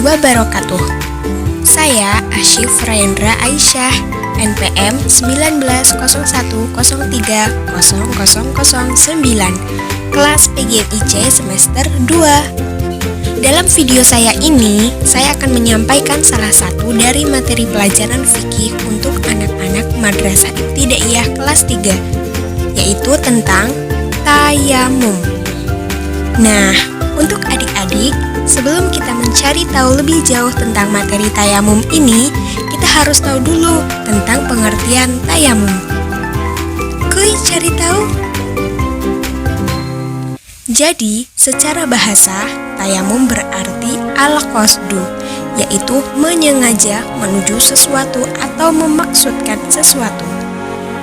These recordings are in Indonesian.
wabarakatuh. Saya Asyif Rayendra Aisyah, NPM 1901030009, kelas PGMIC semester 2. Dalam video saya ini, saya akan menyampaikan salah satu dari materi pelajaran fikih untuk anak-anak Madrasah Ibtidaiyah kelas 3, yaitu tentang tayamum. Nah, untuk adik-adik, sebelum kita mencari tahu lebih jauh tentang materi tayamum ini, kita harus tahu dulu tentang pengertian tayamum. Kuy cari tahu? Jadi, secara bahasa, tayamum berarti al-qasdu, yaitu menyengaja menuju sesuatu atau memaksudkan sesuatu.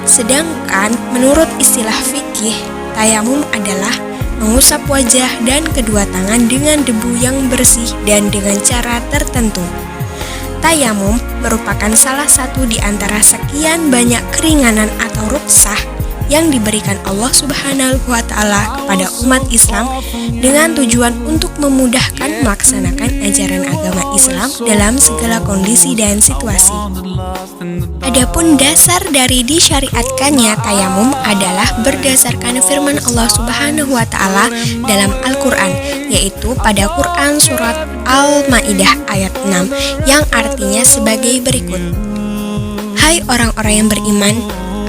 Sedangkan menurut istilah fikih, tayamum adalah mengusap wajah dan kedua tangan dengan debu yang bersih dan dengan cara tertentu. Tayamum merupakan salah satu di antara sekian banyak keringanan atau rukhsah yang diberikan Allah Subhanahu wa Ta'ala kepada umat Islam dengan tujuan untuk memudahkan melaksanakan ajaran agama Islam dalam segala kondisi dan situasi. Adapun dasar dari disyariatkannya tayamum adalah berdasarkan firman Allah Subhanahu wa Ta'ala dalam Al-Qur'an, yaitu pada Quran surat Al-Maidah ayat 6 yang artinya sebagai berikut. Hai orang-orang yang beriman,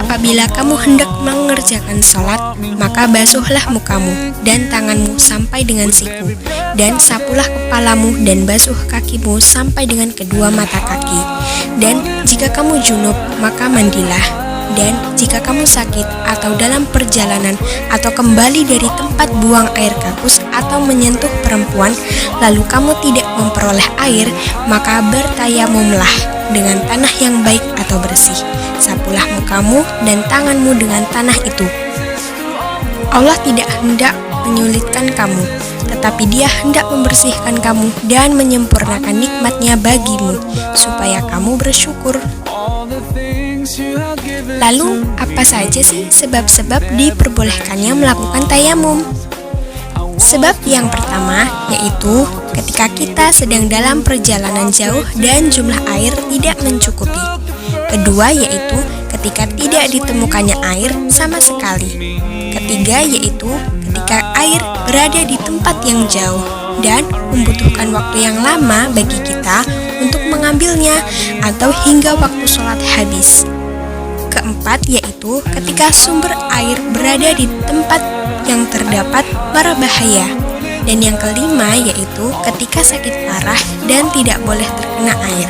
apabila kamu hendak mengerjakan sholat, maka basuhlah mukamu dan tanganmu sampai dengan siku, dan sapulah kepalamu dan basuh kakimu sampai dengan kedua mata kaki. Dan jika kamu junub, maka mandilah. Dan jika kamu sakit atau dalam perjalanan atau kembali dari tempat buang air kakus atau menyentuh perempuan, lalu kamu tidak memperoleh air, maka bertayamumlah dengan tanah yang baik atau bersih. Sapulah mukamu dan tanganmu dengan tanah itu. Allah tidak hendak menyulitkan kamu, tetapi Dia hendak membersihkan kamu dan menyempurnakan nikmat-Nya bagimu, supaya kamu bersyukur. Lalu, apa saja sih sebab-sebab diperbolehkannya melakukan tayamum? Sebab yang pertama yaitu ketika kita sedang dalam perjalanan jauh dan jumlah air tidak mencukupi. Kedua yaitu ketika tidak ditemukannya air sama sekali. Ketiga yaitu ketika air berada di tempat yang jauh dan membutuhkan waktu yang lama bagi kita untuk mengambilnya atau hingga waktu sholat habis. Keempat yaitu ketika sumber air berada di tempat yang terdapat mara bahaya. Dan yang kelima yaitu ketika sakit parah dan tidak boleh terkena air.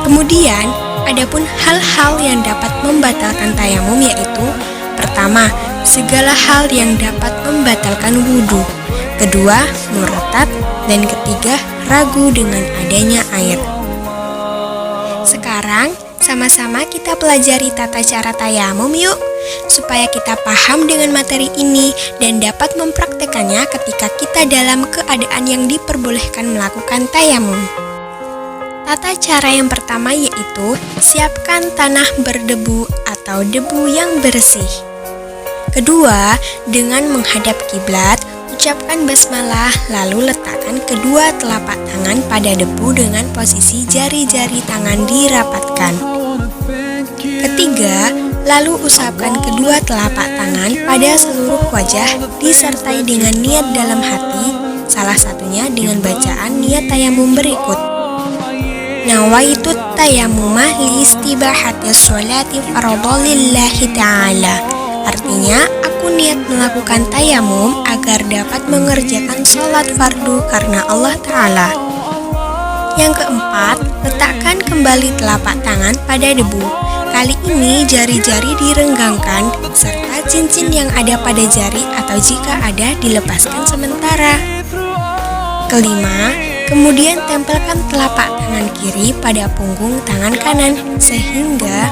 Kemudian, adapun hal-hal yang dapat membatalkan tayamum yaitu: pertama, segala hal yang dapat membatalkan wudhu. Kedua, murtad. Dan ketiga, ragu dengan adanya air. Sekarang, sama-sama kita pelajari tata cara tayamum yuk, supaya kita paham dengan materi ini dan dapat mempraktekannya ketika kita dalam keadaan yang diperbolehkan melakukan tayamum. Tata cara yang pertama yaitu siapkan tanah berdebu atau debu yang bersih. Kedua, dengan menghadap kiblat, ucapkan basmalah lalu letakkan kedua telapak tangan pada debu dengan posisi jari-jari tangan dirapatkan. Ketiga, lalu usapkan kedua telapak tangan pada seluruh wajah disertai dengan niat dalam hati, salah satunya dengan bacaan niat tayamum berikut. Nawaitu tayammuma li istibahati sholati fardhalillahi ta'ala. Artinya, aku niat melakukan tayamum agar dapat mengerjakan sholat fardu karena Allah Ta'ala. Yang keempat, letakkan kembali telapak tangan pada debu. Kali ini jari-jari direnggangkan serta cincin yang ada pada jari atau jika ada dilepaskan sementara. Kelima, kemudian tempelkan telapak tangan kiri pada punggung tangan kanan sehingga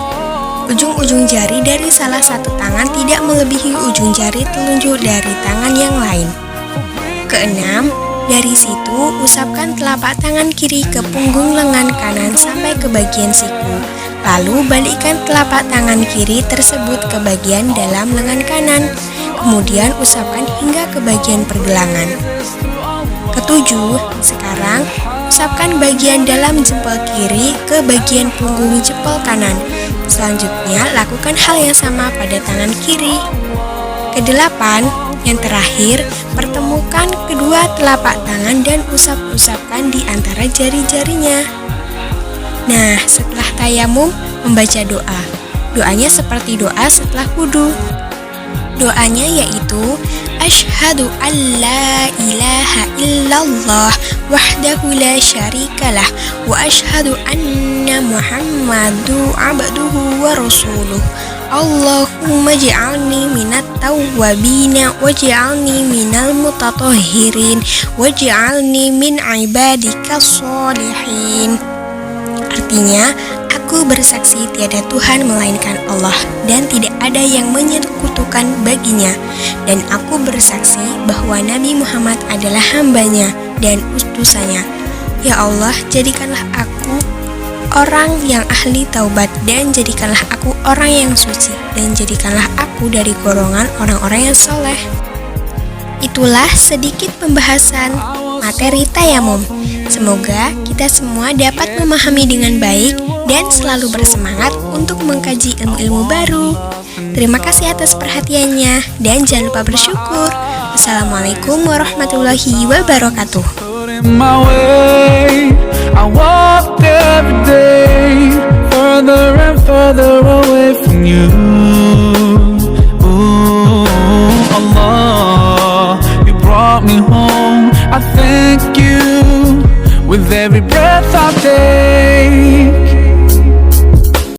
ujung-ujung jari dari salah satu tangan tidak melebihi ujung jari telunjuk dari tangan yang lain. Keenam, dari situ usapkan telapak tangan kiri ke punggung lengan kanan sampai ke bagian siku. Lalu balikkan telapak tangan kiri tersebut ke bagian dalam lengan kanan. Kemudian usapkan hingga ke bagian pergelangan. Ketujuh, sekarang usapkan bagian dalam jempol kiri ke bagian punggung jempol kanan. Selanjutnya, lakukan hal yang sama pada tangan kiri. Kedelapan, yang terakhir, pertemukan kedua telapak tangan dan usap-usapkan di antara jari-jarinya. Nah, setelah tayamum, membaca doa. Doanya seperti doa setelah wudu. Doanya yaitu Asyhadu an la ilaha illallah wahdahu la syarikalah wa asyhadu anna Muhammadu abduhu wa rasuluh. Allahumma ja'alni minat tawwabina waj'alni minal mutatahhirin waj'alni min ibadikas sholihin. Artinya, aku bersaksi tiada Tuhan melainkan Allah dan tidak ada yang menyekutukan baginya, dan aku bersaksi bahwa Nabi Muhammad adalah hambanya dan utusannya. Ya Allah, jadikanlah aku orang yang ahli taubat dan jadikanlah aku orang yang suci dan jadikanlah aku dari golongan orang-orang yang soleh. Itulah sedikit pembahasan materi tayamum. Semoga kita semua dapat memahami dengan baik dan selalu bersemangat untuk mengkaji ilmu-ilmu baru. Terima kasih atas perhatiannya dan jangan lupa bersyukur. Assalamualaikum warahmatullahi wabarakatuh.